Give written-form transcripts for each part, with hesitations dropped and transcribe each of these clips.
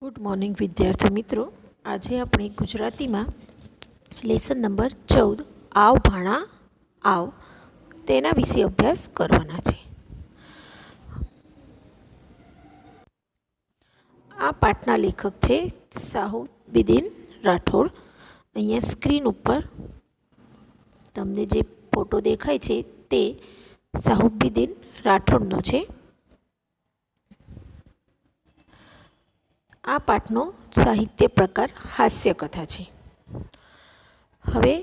Good morning વિદ્યાર્થી મિત્રો. આજે આપણે ગુજરાતીમાં લેસન નંબર 14 આવ ભાણા આવ તેના વિશે અભ્યાસ કરવાના છે. આ પાઠના લેખક છે સાહુબીદીન રાઠોડ. અહીંયા સ્ક્રીન ઉપર તમને જે ફોટો દેખાય છે તે સાહુબીદીન રાઠોડનો છે. આ પાઠનો સાહિત્ય પ્રકાર હાસ્ય કથા છે. હવે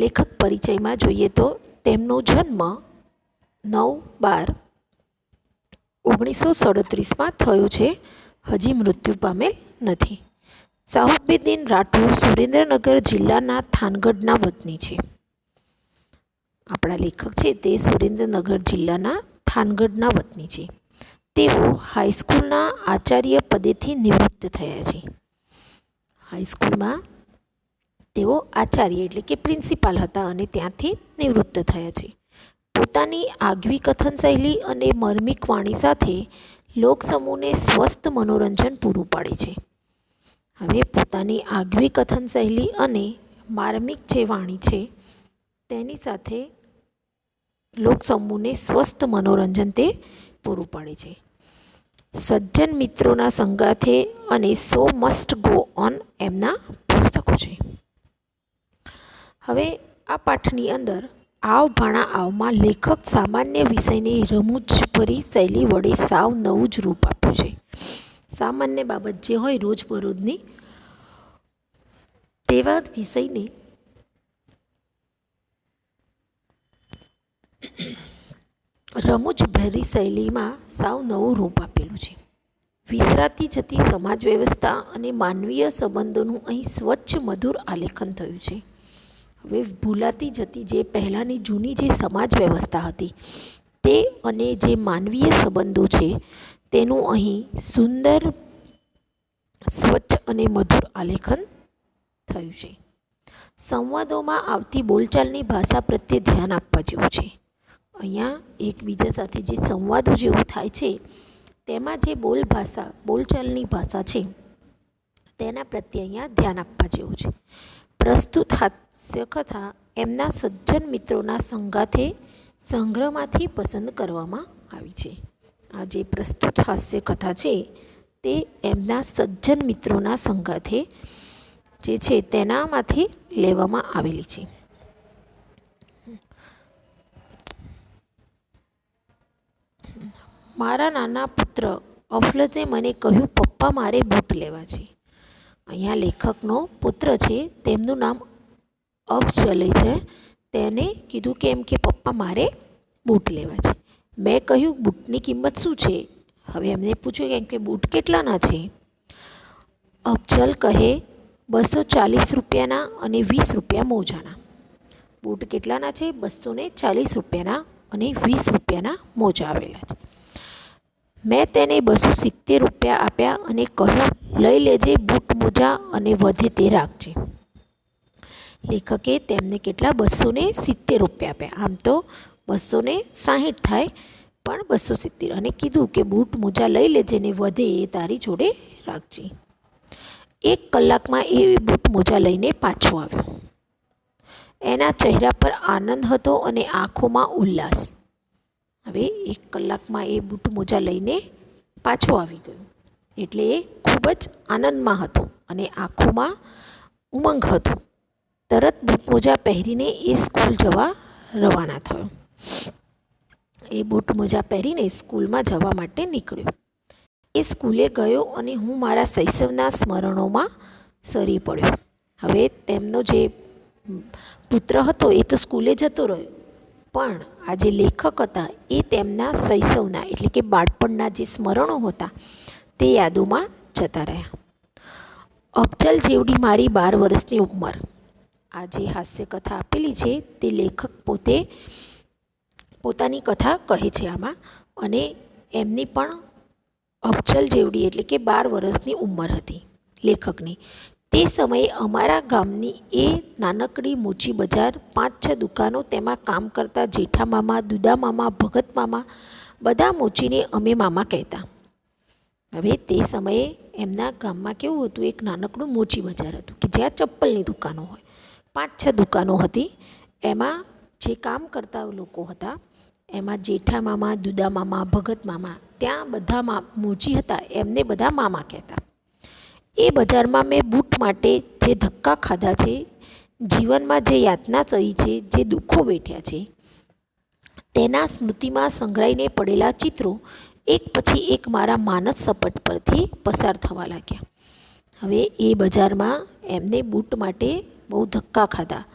લેખક પરિચયમાં જોઈએ તો તેમનો જન્મ 9/12/1937 થયો છે. હજી મૃત્યુ પામેલ નથી. સાહુબીદીન રાઠોડ સુરેન્દ્રનગર જિલ્લાના થાનગઢના વતની છે. આપણા લેખક છે તે સુરેન્દ્રનગર જિલ્લાના થાનગઢના વતની છે. તેઓ હાઈસ્કૂલના આચાર્ય પદેથી નિવૃત્ત થયા છે. હાઈસ્કૂલમાં તેઓ આચાર્ય એટલે કે પ્રિન્સિપાલ હતા અને ત્યાંથી નિવૃત્ત થયા છે. પોતાની આગવી કથન શૈલી અને માર્મિક વાણી સાથે લોકસમૂહને સ્વસ્થ મનોરંજન પૂરું પાડે છે. હવે પોતાની આગવી કથન શૈલી અને માર્મિક જે વાણી છે તેની સાથે લોકસમૂહને સ્વસ્થ મનોરંજન તે પૂરું પાડે છે. સજ્જન મિત્રોના સંગાથે અને સો મસ્ટ ગો ઓન એમના પુસ્તકો છે. હવે આ પાઠની અંદર આવ ભાણા આવમાં લેખક સામાન્ય વિષયની રમૂજભરી શૈલી વડે સાવ નવું જ રૂપ આપ્યું છે. સામાન્ય બાબત જે હોય રોજબરોજની તેવા વિષયને રમૂજભરી શૈલીમાં સાવ નવું રૂપ આપેલું છે. વિસરાતી જતી સમાજ વ્યવસ્થા અને માનવીય સંબંધોનું અહીં સ્વચ્છ મધુર આલેખન થયું છે. હવે ભૂલાતી જતી જે પહેલાંની જૂની જે સમાજ વ્યવસ્થા હતી તે અને જે માનવીય સંબંધો છે તેનું અહીં સુંદર સ્વચ્છ અને મધુર આલેખન થયું છે. સંવાદોમાં આવતી બોલચાલની ભાષા પ્રત્યે ધ્યાન આપવા જેવું છે. અહીંયા એકબીજા સાથે જે સંવાદો જેવું થાય છે તેમાં જે બોલચાલની ભાષા છે તેના પ્રત્યે અહીંયા ધ્યાન આપવા જેવું છે. પ્રસ્તુત હાસ્ય કથા એમના સજ્જન મિત્રોના સંગાથે સંગ્રહમાંથી પસંદ કરવામાં આવી છે. આ જે પ્રસ્તુત હાસ્ય કથા છે તે એમના સજ્જન મિત્રોના સંગાથે જે છે તેનામાંથી લેવામાં આવેલી છે. મારા નાના પુત્ર અફલજે મને કહ્યું, પપ્પા મારે બૂટ લેવા છે. અહીંયા લેખકનો પુત્ર છે તેમનું નામ અફજલે છે. તેને કીધું કેમ કે પપ્પા મારે બૂટ લેવા છે. મેં કહ્યું બૂટની કિંમત શું છે? હવે એમને પૂછ્યું કેમ કે બૂટ કેટલાના છે? અફજલ કહે 240 રૂપિયાના અને 20 રૂપિયા મોજાના. બૂટ કેટલાના છે? 240 રૂપિયાના અને 20 રૂપિયાના મોજા આવેલા છે. મેં તેને 270 રૂપિયા આપ્યા અને કહ્યું લઈ લેજે બૂટ મોજા અને વધે તે રાખજે. લેખકે તેમને કેટલા 270 રૂપિયા આપ્યા. આમ તો 260 થાય પણ 270 અને કીધું કે બૂટ મોજા લઈ લેજે ને વધે એ તારી જોડે રાખજે. 1 કલાકમાં એ બૂટ મોજા લઈને પાછો આવ્યો. એના ચહેરા પર આનંદ હતો અને આંખોમાં ઉલ્લાસ. હવે 1 કલાકમાં એ બૂટ મોજા લઈને પાછો આવી ગયો એટલે એ ખૂબ જ આનંદમાં હતો અને આંખોમાં ઉમંગ હતો. તરત બૂટ મોજા પહેરીને એ સ્કૂલ જવા રવાના થયો. એ બૂટ મોજા પહેરીને સ્કૂલમાં જવા માટે નીકળ્યો. એ સ્કૂલે ગયો અને હું મારા શૈશવના સ્મરણોમાં સરી પડ્યો. હવે તેમનો જે પુત્ર હતો એ તો સ્કૂલે જતો રહ્યો પણ આ જે લેખક હતા એ તેમના શૈશવના એટલે કે બાળપણના જે સ્મરણો હતા તે યાદોમાં જતા રહ્યા. અફજલ જેવડી મારી 12 વર્ષની ઉંમર. આ જે હાસ્ય કથા આપેલી છે તે લેખક પોતે પોતાની કથા કહે છે આમાં અને એમની પણ અફજલ જેવડી એટલે કે 12 વર્ષની ઉંમર હતી લેખકની. તે સમયે અમારા ગામની એ નાનકડી મોચી બજાર 5-6 દુકાનો તેમાં કામ કરતા જેઠા મામા, દુદા મામા, ભગત મામા બધા મોચીને અમે મામા કહેતા. હવે તે સમયે એમના ગામમાં કેવું હતું, એક નાનકડું મોચી બજાર હતું કે જ્યાં ચપ્પલની દુકાનો હોય. 5-6 દુકાનો હતી. એમાં જે કામ કરતા લોકો હતા, એમાં જેઠા મામા, દુદા મામા, ભગત મામા, ત્યાં બધા મોચી હતા, એમને બધા મામા કહેતા. એ બજારમાં મેં બૂટ માટે જે ધક્કા ખાધા છે, જીવનમાં જે યાતના સહી છે, જે દુઃખો વેઠ્યા છે, તેના સ્મૃતિમાં સંગ્રહાઈને પડેલા ચિત્રો એક પછી એક મારા માનસ સપટ પરથી પસાર થવા લાગ્યા. હવે એ બજારમાં એમને બૂટ માટે બહુ ધક્કા ખાધા,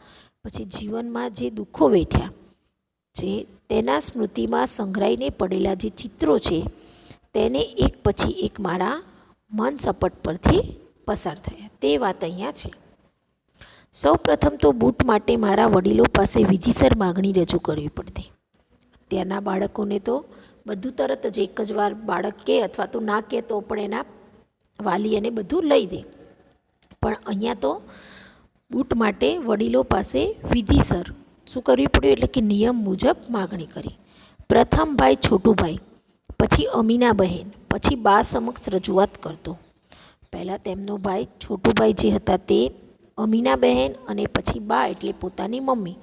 પછી જીવનમાં જે દુઃખો વેઠ્યા છે, તેના સ્મૃતિમાં સંગ્રહાઈને પડેલા જે ચિત્રો છે, તેને એક પછી એક મારા મન સપટ પરથી પસાર થયા. તે વાત અહીંયા છે. સૌ પ્રથમ તો બૂટ માટે મારા વડીલો પાસે વિધિસર માગણી રજૂ કરવી પડતી. અત્યારના બાળકોને તો બધું તરત જ એક જ વાર બાળક કહે અથવા તો ના કહે તો પણ એના વાલી એને બધું લઈ દે. પણ અહીંયા તો બૂટ માટે વડીલો પાસે વિધિસર શું કરવી પડ્યું, એટલે કે નિયમ મુજબ માગણી કરી. પ્રથમ ભાઈ છોટુભાઈ, પછી અમીના બહેન, પછી બા સમક્ષ રજૂઆત કરતો. પહેલાં તેમનો ભાઈ છોટુભાઈ જે હતા તે, અમીના બહેન અને પછી બા એટલે પોતાની મમ્મી,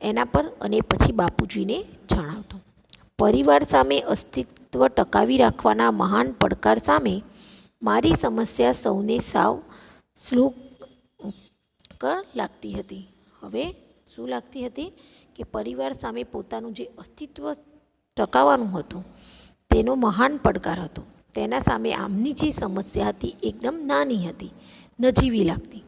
એના પર અને પછી બાપુજીને જણાવતો. પરિવાર સામે અસ્તિત્વ ટકાવી રાખવાના મહાન પડકાર સામે મારી સમસ્યા સૌને સાવ શ્લુક લાગતી હતી. હવે શું લાગતી હતી કે પરિવાર સામે પોતાનું જે અસ્તિત્વ ટકાવવાનું હતું તેનો મહાન પડકાર હતો. તેના સામે આમની જે સમસ્યા હતી એકદમ નાની હતી, નજીવી લાગતી,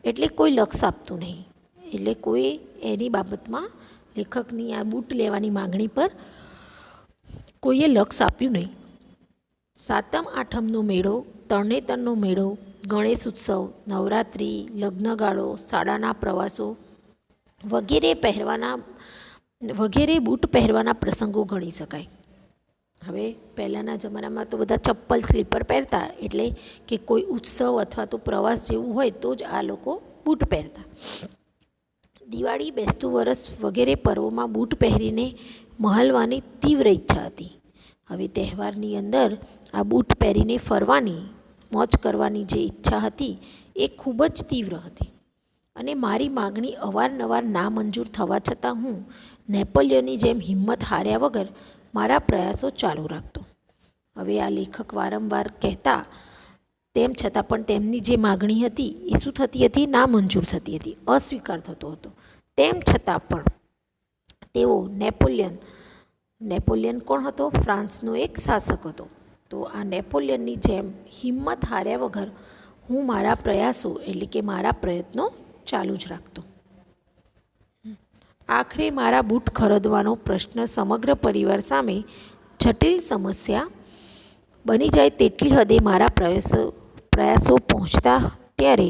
એટલે કોઈ લક્ષ આપતું નહીં. એટલે કોઈ એની બાબતમાં લેખકની આ બૂટ લેવાની માગણી પર કોઈએ લક્ષ આપ્યું નહીં. સાતમ આઠમનો મેળો, તરણેતરનો મેળો, ગણેશ ઉત્સવ, નવરાત્રિ, લગ્નગાળો, શાળાના પ્રવાસો વગેરે બૂટ પહેરવાના પ્રસંગો ગણી શકાય. હવે પહેલાંના જમાનામાં તો બધા ચપ્પલ સ્લીપર પહેરતા, એટલે કે કોઈ ઉત્સવ અથવા તો પ્રવાસ જેવું હોય તો જ આ લોકો બૂટ પહેરતા. દિવાળી, બેસતું વરસ વગેરે પર્વોમાં બૂટ પહેરીને મહાલવાની તીવ્ર ઈચ્છા હતી. હવે તહેવારની અંદર આ બૂટ પહેરીને ફરવાની, મોજ કરવાની જે ઈચ્છા હતી એ ખૂબ જ તીવ્ર હતી. અને મારી માગણી અવારનવાર નામંજૂર થવા છતાં હું નેપોલિયનની જેમ હિંમત હાર્યા વગર મારા પ્રયાસો ચાલુ રાખતો. હવે આ લેખક વારંવાર કહેતા, તેમ છતાં પણ તેમની જે માગણી હતી એ શું થતી હતી, નામંજૂર થતી હતી, અસ્વીકાર થતો હતો. તેમ છતાં પણ તેઓ નેપોલિયન કોણ હતો? ફ્રાન્સનો એક શાસક હતો. તો આ નેપોલિયનની જેમ હિંમત હાર્યા વગર હું મારા પ્રયાસો એટલે કે મારા પ્રયત્નો ચાલુ જ રાખતો. આખરે મારા બૂટ ખરીદવાનો પ્રશ્ન સમગ્ર પરિવાર સામે જટિલ સમસ્યા બની જાય તેટલી હદે મારા પ્રયાસો પહોંચતા ત્યારે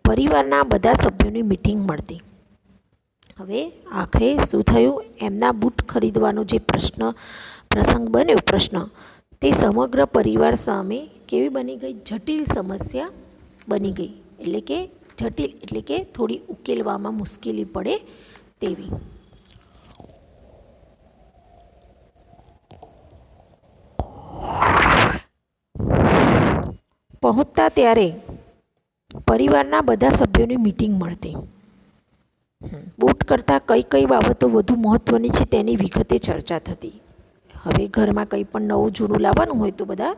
પરિવારના બધા સભ્યોની મિટિંગ મળતી. હવે આખરે શું થયું, એમના બૂટ ખરીદવાનો જે પ્રસંગ બન્યો, તે સમગ્ર પરિવાર સામે કેવી બની ગઈ, જટિલ સમસ્યા બની ગઈ. એટલે કે થોડી ઉકેલવામાં મુશ્કેલી પડે તેવી. પહોંચતા ત્યારે પરિવારના બધા સભ્યોની મિટિંગ મળતી. બૂટ કરતાં કઈ બાબતો વધુ મહત્ત્વની છે તેની વિગતે ચર્ચા થતી. હવે ઘરમાં કંઈ પણ નવું જૂનું લાવવાનું હોય તો બધા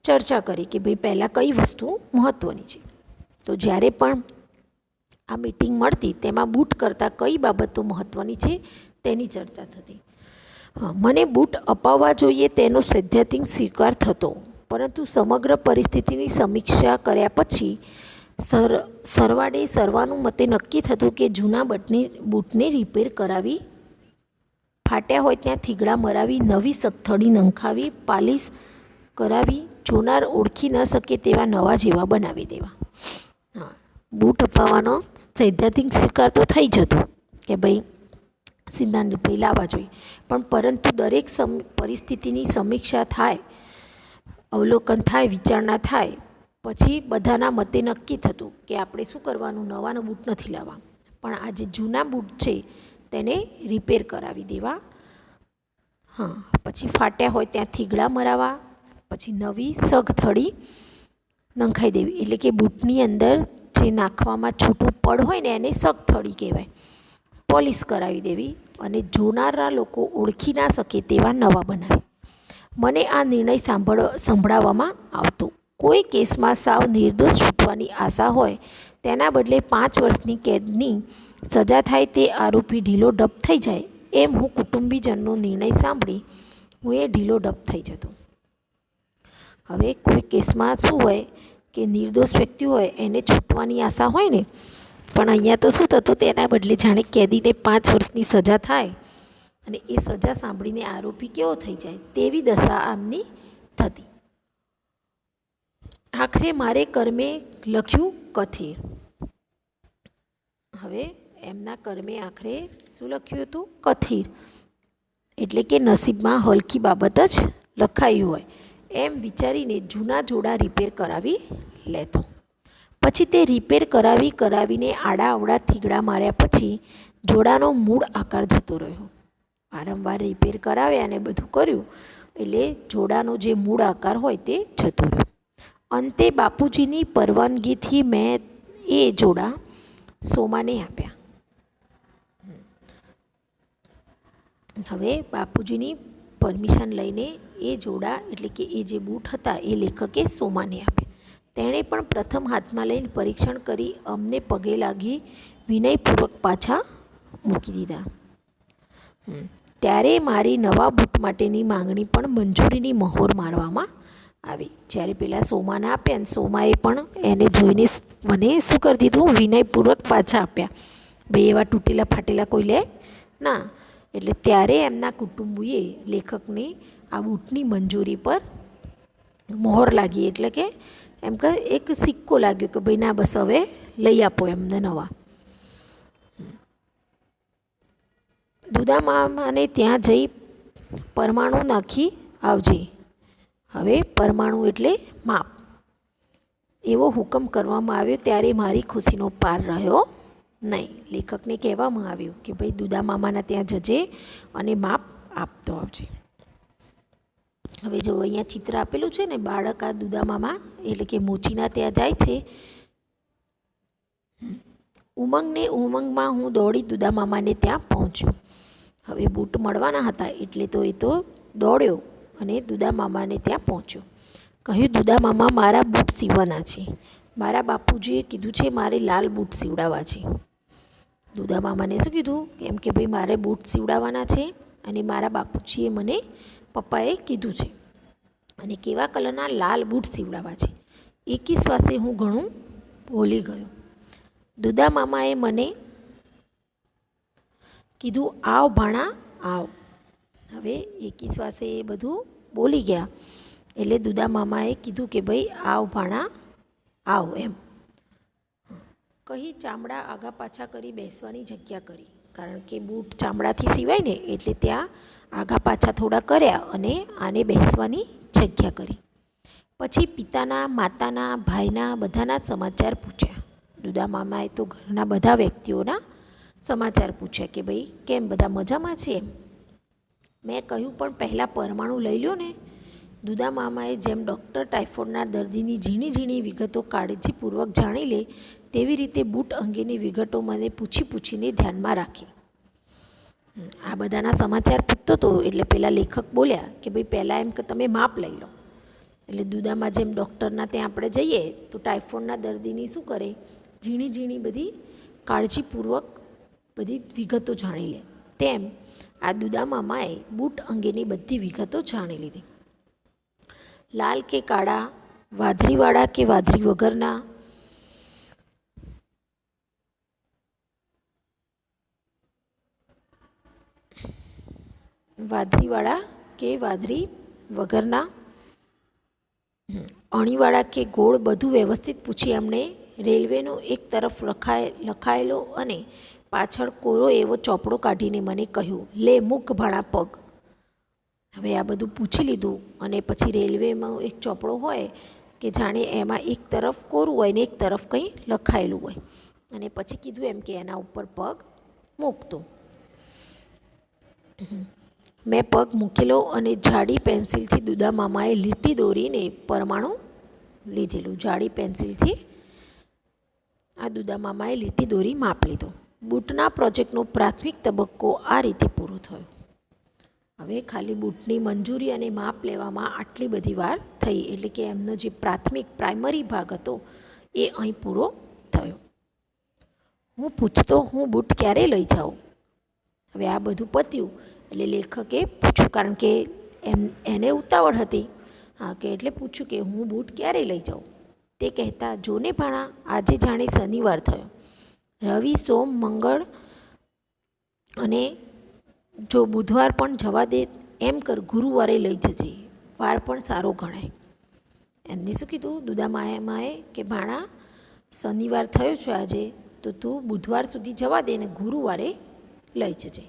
ચર્ચા કરી કે ભાઈ પહેલાં કઈ વસ્તુ મહત્ત્વની છે. તો જ્યારે પણ આ મિટિંગ મળતી તેમાં બૂટ કરતાં કઈ બાબતો મહત્ત્વની છે તેની ચર્ચા થતી. મને બૂટ અપાવવા જોઈએ તેનો સૈદ્ધાંતિક સ્વીકાર થતો, પરંતુ સમગ્ર પરિસ્થિતિની સમીક્ષા કર્યા પછી સર્વાનુમતે નક્કી થતું કે જૂના બૂટને રિપેર કરાવી, ફાટ્યા હોય ત્યાં થીગડા મરાવી, નવી સથ્થડી નંખાવી, પાલિશ કરાવી, જોનાર ઓળખી ન શકે તેવા નવા જેવા બનાવી દેવા. બૂટ અપાવવાનો સૈદ્ધાંતિક સ્વીકાર તો થઈ જતો કે ભાઈ સિદ્ધાંત રૂપે લાવવા જોઈએ, પણ પરંતુ દરેક પરિસ્થિતિની સમીક્ષા થાય, અવલોકન થાય, વિચારણા થાય, પછી બધાના મતે નક્કી થતું કે આપણે શું કરવાનું, નવાના બૂટ નથી લાવવા, પણ આ જે જૂના બૂટ છે તેને રિપેર કરાવી દેવા. પછી ફાટ્યા હોય ત્યાં થીગડા મરાવવા, પછી નવી સગથળી નંખાઈ દેવી, એટલે કે બૂટની અંદર જે નાખવામાં છૂટું પડ હોય ને એને સગથળી કહેવાય. પોલિશ કરાવી દેવી અને જોનારા લોકો ઓળખી ના શકે તેવા નવા બનાવે. મને આ નિર્ણય સંભળાવવામાં આવતો. કોઈ કેસમાં સાવ નિર્દોષ છૂટવાની આશા હોય તેના બદલે 5 વર્ષની કેદની સજા થાય, તે આરોપી ઢીલો ઢપ થઈ જાય એમ હું કુટુંબીજનનો નિર્ણય સાંભળી હું એ ઢીલો ઢપ થઈ જતો. હવે કોઈ કેસમાં શું હોય કે નિર્દોષ વ્યક્તિ હોય એને છૂટવાની આશા હોય ને, પણ અહીંયા તો શું થતું, તેના બદલે જાણે કેદીને 5 વર્ષની સજા થાય અને એ સજા સાંભળીને આરોપી કેવો થઈ જાય તેવી દશા આમની થતી. આખરે મારે કર્મે લખ્યું કથિર. હવે એમના કર્મે આખરે શું લખ્યું હતું? કથિર, એટલે કે નસીબમાં હલકી બાબત જ લખાયું હોય એમ વિચારીને જૂના જોડા રિપેર કરાવી લેતો. પછી તે રિપેર કરાવીને આડા થીગડા માર્યા પછી જોડાનો મૂળ આકાર જતો રહ્યો. વારંવાર રિપેર કરાવ્યા અને બધું કર્યું એટલે જોડાનો જે મૂળ આકાર હોય તે જતો રહ્યો. અંતે બાપુજીની પરવાનગીથી મેં એ જોડા સોમાને આપ્યા. હવે બાપુજીની પરમિશન લઈને એ જોડા એટલે કે એ જે બૂટ હતા એ લેખકે સોમાને આપ્યા. તેણે પણ પ્રથમ હાથમાં લઈને પરીક્ષણ કરી અમને પગે લાગી વિનયપૂર્વક પાછા મૂકી દીધા. ત્યારે મારી નવા બૂટ માટેની માંગણી પણ મંજૂરીની મહોર મારવામાં આવી. જ્યારે પેલા સોમાને આપ્યા ને સોમાએ પણ એને જોઈને મને શું કરી દીધું? વિનયપૂર્વક પાછા આપ્યા. ભાઈ એવા તૂટેલા ફાટેલા કોઈ લે ના. એટલે ત્યારે એમના કુટુંબીએ લેખકને આ બૂટની મંજૂરી પર મહોર લાગી, એટલે કે એમ કે એક સિક્કો લાગ્યો કે ભાઈ ના બસ હવે લઈ આપો એમને નવા. દુદામામાને ત્યાં જઈ પરમાણુ નાખી આવજે. હવે પરમાણુ એટલે માપ, એવો હુકમ કરવામાં આવ્યો. ત્યારે મારી ખુશીનો પાર રહ્યો નહીં. લેખકને કહેવામાં આવ્યું કે ભાઈ દુદામામાના ત્યાં જજે અને માપ આપતો આવજે. હવે જો અહીંયા ચિત્ર આપેલું છે ને, બાળક આ દુદામામા એટલે કે મોચીના ત્યાં જાય છે. ઉમંગમાં હું દોડી દુદામામાને ત્યાં પહોંચ્યો. હવે બૂટ મળવાના હતા એટલે તો એ તો દોડ્યો અને દુદામામાને ત્યાં પહોંચ્યો. કહ્યું, દુદામામા મારા બૂટ સીવવાના છે. મારા બાપુજીએ કીધું છે મારે લાલ બૂટ સીવડાવવા છે. દુદામામાને શું કીધું? એમ કે ભાઈ મારે બૂટ સીવડાવવાના છે અને મારા બાપુજીએ મને પપ્પાએ કીધું છે અને કેવા કલરના? લાલ બૂટ સીવડાવવા છે. એકી શ્વાસે હું ઘણું બોલી ગયો. દુદામામાએ મને કીધું, આવ ભાણા આવ. હવે એકી શ્વાસે એ બધું બોલી ગયા એટલે દુદામામાએ કીધું કે ભાઈ આવ ભાણા આવ એમ કહી ચામડા આગા પાછા કરી બેસવાની જગ્યા કરી. કારણ કે બૂટ ચામડાથી સિવાય ને એટલે ત્યાં આગા પાછા થોડા કર્યા અને આને બેસવાની જગ્યા કરી. પછી પિતાના, માતાના, ભાઈના બધાના સમાચાર પૂછ્યા. દુદામામાએ તો ઘરના બધા વ્યક્તિઓના સમાચાર પૂછ્યા કે ભાઈ કેમ બધા મજામાં છે એમ. મેં કહ્યું, પણ પહેલાં પરમાણુ લઈ લો ને. દુદામામાએ જેમ ડૉક્ટર ટાઇફોઇડના દર્દીની ઝીણી વિગતો કાળજીપૂર્વક જાણી લે તેવી રીતે બૂટ અંગેની વિગતો મને પૂછીને ધ્યાનમાં રાખી. આ બધાના સમાચાર પૂછતો હતો એટલે પેલા લેખક બોલ્યા કે ભાઈ પહેલાં એમ કે તમે માપ લઈ લો. એટલે દુદામાં જેમ ડૉક્ટરના ત્યાં આપણે જઈએ તો ટાઇફોઇડના દર્દીની શું કરે? ઝીણી બધી કાળજીપૂર્વક બધી વિગતો જાણી લે. તેમ આ દુદામામાએ બૂટ અંગેની બધી વિગતો જાણી લીધી. લાલ કે કાળા, વાદળીવાળા કે વાદળી વગરના, વાદળીવાળા કે વાદળી વગરના, અણીવાળા કે ગોળ, બધું વ્યવસ્થિત પૂછી એમણે રેલવેનો એક તરફ લખાયેલો અને પાછળ કોરો એવો ચોપડો કાઢીને મને કહ્યું, લે મૂક ભાણા પગ. હવે આ બધું પૂછી લીધું અને પછી રેલવેમાં એક ચોપડો હોય કે જાણે એમાં એક તરફ કોરું હોય ને એક તરફ કંઈ લખાયેલું હોય અને પછી કીધું એમ કે એના ઉપર પગ મૂકતો. મેં પગ મૂકેલો અને જાડી પેન્સિલથી દુદા મામાએ લીટી દોરીને પરમાણુ લીધેલું. જાડી પેન્સિલથી આ દુદા મામાએ લીટી દોરી માપ લીધું. બૂટના પ્રોજેક્ટનો પ્રાથમિક તબક્કો આ રીતે પૂરો થયો. હવે ખાલી બૂટની મંજૂરી અને માપ લેવામાં આટલી બધી વાર થઈ, એટલે કે એમનો જે પ્રાઇમરી ભાગ હતો એ અહીં પૂરો થયો. હું પૂછતો, હું બૂટ ક્યારે લઈ જાઉં? હવે આ બધું પત્યું એટલે લેખકે પૂછ્યું, કારણ કે એને ઉતાવળ હતી. કે એટલે પૂછ્યું કે હું બૂટ ક્યારે લઈ જાઉં? તે કહેતા, જોને ભાણા, આજે જાણે શનિવાર થયો. રવિ, સોમ, મંગળ અને જો બુધવાર પણ જવા દે એમ કર, ગુરુવારે લઈ જજે, વાર પણ સારો ગણાય. એમને શું કીધું દુદા મામાએ કે ભાણા, શનિવાર થયો છે આજે, તો તું બુધવાર સુધી જવા દે ને ગુરુવારે લઈ જજે.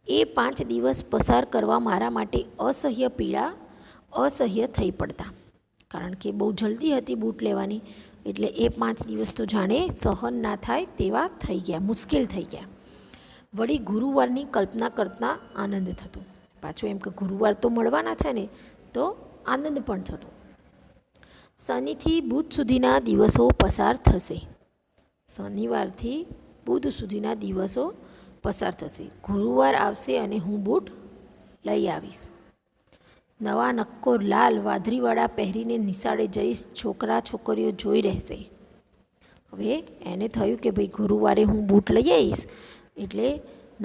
એ 5 દિવસ પસાર કરવા મારા માટે અસહ્ય પીડા, અસહ્ય થઈ પડતા, કારણ કે બહુ જલ્દી હતી બૂટ લેવાની, એટલે એ 5 દિવસ તો જાણે સહન ના થાય તેવા થઈ ગયા, મુશ્કેલ થઈ ગયા. વળી ગુરુવારની કલ્પના કરતાં આનંદ થતો. પાછું એમ કે ગુરુવાર તો મળવાના છે ને, તો આનંદ પણ થતો. શનિથી બુધ સુધીના દિવસો પસાર થશે. શનિવારથી બુધ સુધીના દિવસો પસાર થશે. ગુરુવાર આવશે અને હું બૂટ લઈ આવીશ. નવા નક્કોર લાલ વાદળીવાળા પહેરીને નિશાળે જઈશ. છોકરા છોકરીઓ જોઈ રહેશે. હવે એને થયું કે ભાઈ ગુરુવારે હું બૂટ લઈ આવીશ, એટલે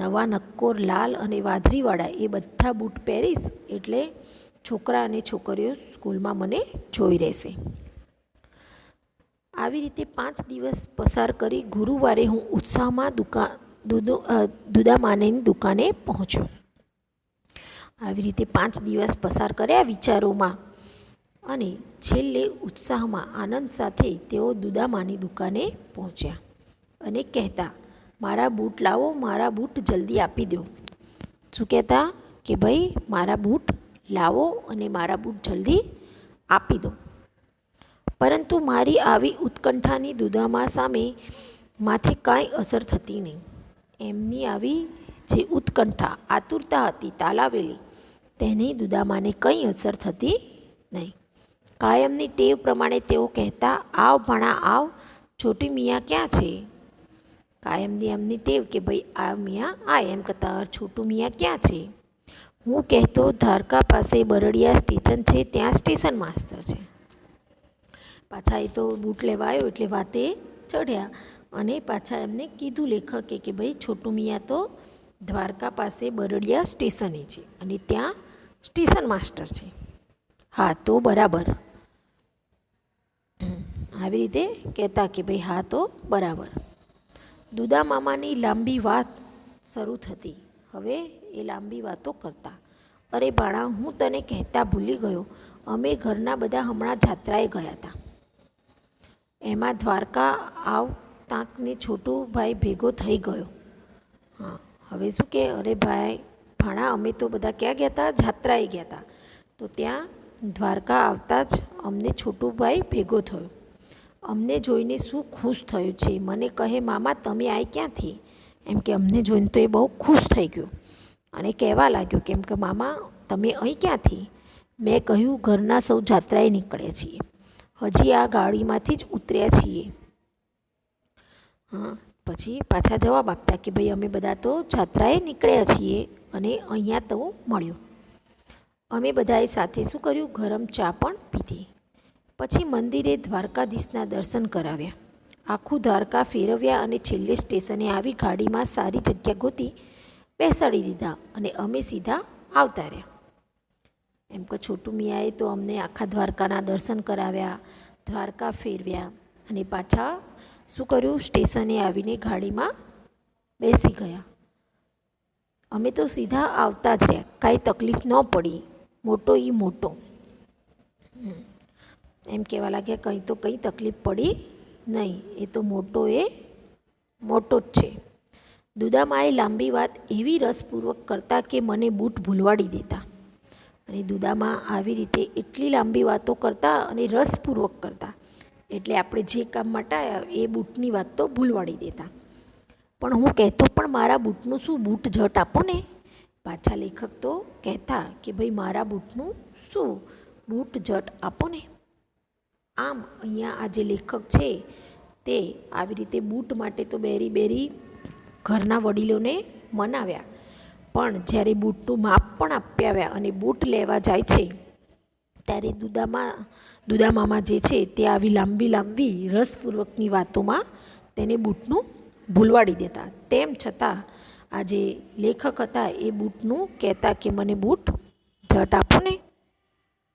નવા નક્કોર લાલ અને વાદળીવાળા એ બધા બૂટ પહેરીશ, એટલે છોકરા અને છોકરીઓ સ્કૂલમાં મને જોઈ રહેશે. આવી રીતે 5 દિવસ પસાર કરી ગુરુવારે હું ઉત્સાહમાં દુદા મામાની દુકાને પહોંચ્યો. આવી રીતે 5 દિવસ પસાર કર્યા વિચારોમાં, અને છેલ્લે ઉત્સાહમાં આનંદ સાથે તેઓ દુદામાની દુકાને પહોંચ્યા અને કહેતા, મારા બૂટ લાવો, મારા બૂટ જલ્દી આપી દો. શું કહેતા કે ભાઈ મારા બૂટ લાવો અને મારા બૂટ જલ્દી આપી દો. પરંતુ મારી આવી ઉત્કંઠાની દુદામા સામે માથે કાંઈ અસર થતી નહીં. એમની આવી જે ઉત્કંઠા, આતુરતા હતી તાલાવેલી, તેની દુદામાને કંઈ અસર થતી નહીં. કાયમની ટેવ પ્રમાણે તેઓ કહેતા, આવ ભાણા આવ, છોટી મિયા ક્યાં છે? કાયમની એમની ટેવ કે ભાઈ આ મિયા આ, એમ કહેતા છોટું મિયા ક્યાં છે? હું કહેતો, ધારકા પાસે બરડિયા સ્ટેશન છે, ત્યાં સ્ટેશન માસ્ટર છે. પાછા એ તો બૂટ લેવા આવ્યો એટલે વાતે ચઢ્યા, અને પાછા એમને કીધું લેખકે કે ભાઈ છોટું મિયા તો દ્વારકા પાસે બરડિયા સ્ટેશને છે અને ત્યાં સ્ટેશન માસ્ટર છે. હા તો બરાબર. આવી રીતે કહેતા કે ભાઈ હા તો બરાબર. દુદા મામાની લાંબી વાત શરૂ થતી. હવે એ લાંબી વાતો કરતા. અરે ભાણા, હું તને કહેતા ભૂલી ગયો, અમે ઘરના બધા હમણાં જાત્રાએ ગયા હતા. એમાં દ્વારકા આવતાંકને છોટો ભાઈ ભેગો થઈ ગયો. હા, હવે શું કે અરે ભાઈ ભાણા, અમે તો બધા ક્યાં ગયા હતા? જાત્રાએ ગયા હતા. તો ત્યાં દ્વારકા આવતા જ અમને છોટો ભાઈ ભેગો થયો. અમને જોઈને શું ખુશ થયું છે. મને કહે, મામા તમે આવી ક્યાંથી? એમ કે અમને જોઈને તો એ બહુ ખુશ થઈ ગયો અને કહેવા લાગ્યો કેમ કે મામા તમે અહીં ક્યાંથી? મેં કહ્યું, ઘરના સૌ જાત્રાએ નીકળ્યા છીએ, હજી આ ગાડીમાંથી જ ઉતર્યા છીએ. હા, પછી પાછા જવાબ આપતા કે ભાઈ અમે બધા તો જાત્રાએ નીકળ્યા છીએ અને અહીંયા તો મળ્યો. અમે બધાએ સાથે શું કર્યું? ગરમ ચા પણ પીધી. પછી મંદિરે દ્વારકાધીશના દર્શન કરાવ્યા. આખું દ્વારકા ફેરવ્યા અને છેલ્લે સ્ટેશને આવી ગાડીમાં સારી જગ્યા ગોતી બેસાડી દીધા અને અમે સીધા આવતા રહ્યા. એમ કે છોટું મિયાએ તો અમને આખા દ્વારકાના દર્શન કરાવ્યા, દ્વારકા ફેરવ્યા અને પાછા શું કર્યું? સ્ટેશને આવીને ગાડીમાં બેસી ગયા. અમે તો સીધા આવતા જ રહ્યા, કાંઈ તકલીફ ન પડી. મોટો એ મોટો. એમ કહેવા લાગ્યા, કંઈ તો કંઈ તકલીફ પડી નહીં, એ તો મોટો જ છે. દુદામાએ લાંબી વાત એવી રસપૂર્વક કરતા કે મને બૂટ ભૂલવાડી દેતા. અને દુદામા આવી રીતે એટલી લાંબી વાતો કરતા અને રસપૂર્વક કરતા, એટલે આપણે જે કામ માટે આવ્યા એ બૂટની વાત તો ભૂલવાડી દેતા. પણ હું કહેતો, પણ મારા બૂટનું શું? બૂટ જટ આપો ને. પાછા લેખક તો કહેતા કે ભાઈ મારા બૂટનું શું, બૂટ જટ આપો ને. આમ અહીંયા આ જે લેખક છે તે આવી રીતે બૂટ માટે તો બેરી બેરી ઘરના વડીલોને મનાવ્યા, પણ જ્યારે બૂટનું માપ પણ આપ્યા અને બૂટ લેવા જાય છે ત્યારે દુદામામા જે છે તે આવી લાંબી લાંબી રસપૂર્વકની વાતોમાં તેને બૂટનું ભૂલવાડી દેતા. તેમ છતાં આ જે લેખક હતા એ બૂટનું કહેતા કે મને બૂટ જટ આપો ને.